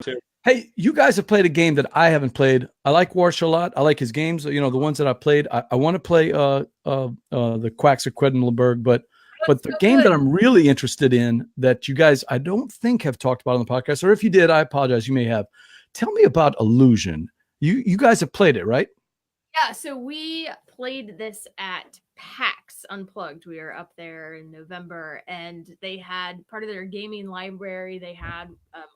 too. Hey, you guys have played a game that I haven't played. I like Warsch a lot. I like his games. The ones that I played. I want to play the Quacks of Quedlinburg, but the game that I'm really interested in that you guys I don't think have talked about on the podcast, or if you did, I apologize. You may have. Tell me about Illusion. You guys have played it, right? Yeah, so we played this at PAX Unplugged. We were up there in November, and they had part of their gaming library. They had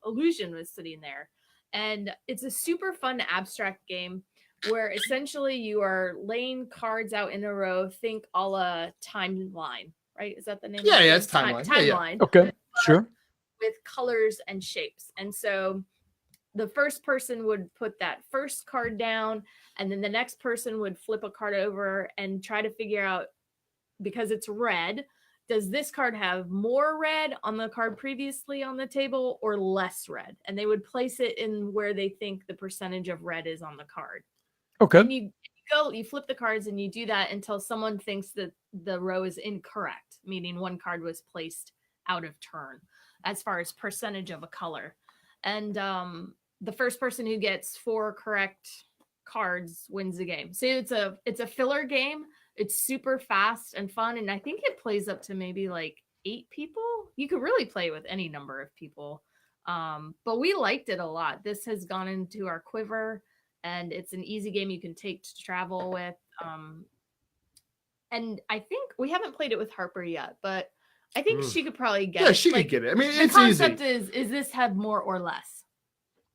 Illusion was sitting there, and it's a super fun abstract game where essentially you are laying cards out in a row. Think a la Timeline, right? Is that the name? Yeah, it's Timeline. Timeline. Okay, sure. With colors and shapes, and so the first person would put that first card down, and then the next person would flip a card over and try to figure out, because it's red, does this card have more red on the card previously on the table or less red? And they would place it in where they think the percentage of red is on the card. Okay. And you flip the cards and you do that until someone thinks that the row is incorrect, meaning one card was placed out of turn as far as percentage of a color. And the first person who gets 4 correct cards wins the game. So it's a filler game. It's super fast and fun, and I think it plays up to maybe like 8 people. You could really play with any number of people, but we liked it a lot. This has gone into our quiver, and it's an easy game you can take to travel with. And I think we haven't played it with Harper yet, but I think she could probably get it. Yeah, she could get it. I mean, it's the easy. concept is this have more or less?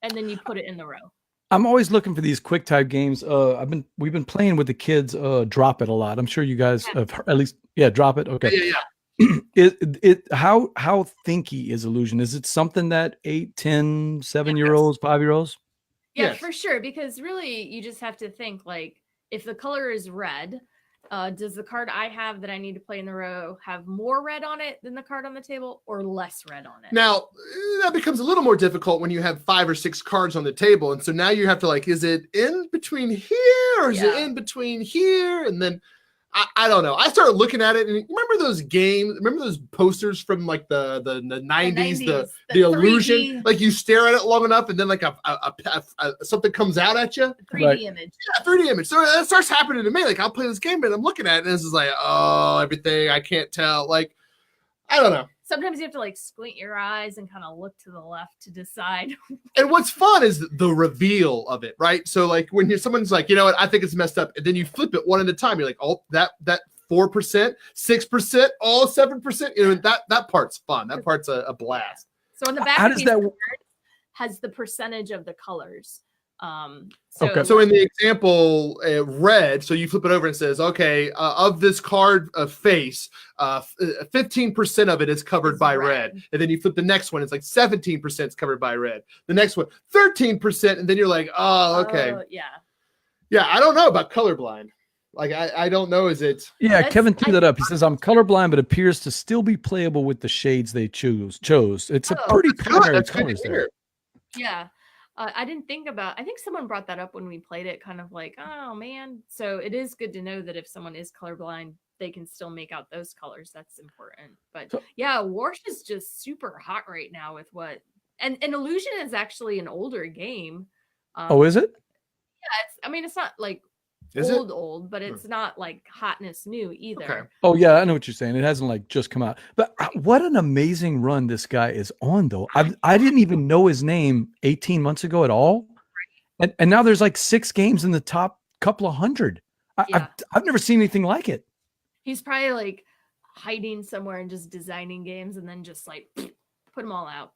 And then you put it in the row. I'm always looking for these quick type games. We've been playing with the kids. Drop It a lot. I'm sure you guys have at least. Yeah, Drop It. Okay. Yeah. How thinky is Illusion? Is it something that 8, 10, 7-year-olds, 5-year-olds? Yeah, Yes. for sure. Because really, you just have to think like, if the color is red, does the card I have that I need to play in the row have more red on it than the card on the table, or less red on it? Now, that becomes a little more difficult when you have 5 or 6 cards on the table. And so now you have to is it in between here or is it in between here? And then I don't know. I started looking at it, and remember those games? Remember those posters from like the 90s, the Illusion? Like you stare at it long enough, and then like a something comes out at you. 3D image. Yeah, 3D image. So that starts happening to me. Like I'll play this game, and I'm looking at it, and this is like, oh, everything I can't tell. Like I don't know. Sometimes you have to like squint your eyes and kind of look to the left to decide. And what's fun is the reveal of it, right? So like when someone's like, you know what, I think it's messed up, and then you flip it one at a time. You're like, oh, that 4%, 6%, all 7%. You know, that part's fun. That part's a blast. So on the back of the card has the percentage of the colors. So in the example, red, so you flip it over and it says, okay, of this card face, 15% of it is covered by red. And then you flip the next one, it's like 17% is covered by red. The next one, 13%. And then you're like, oh, okay. Yeah, I don't know about colorblind. Like, I don't know. Is it? Yeah, Kevin threw that up. He says, I'm colorblind, but appears to still be playable with the shades they chose. It's a pretty primary colors there. Yeah. I didn't think about, I think someone brought that up when we played it, kind of like, oh man. So it is good to know that if someone is colorblind, they can still make out those colors. That's important. But yeah, Warsch is just super hot right now with and Illusion is actually an older game. Oh, is it? Yeah, it's not like old, but it's not like hotness new either. Okay. Oh yeah, I know what you're saying. It hasn't like just come out. But what an amazing run this guy is on, though. I didn't even know his name 18 months ago at all, and now there's like 6 games in the top couple of hundred. I've never seen anything like it. He's probably like hiding somewhere and just designing games and then just like put them all out.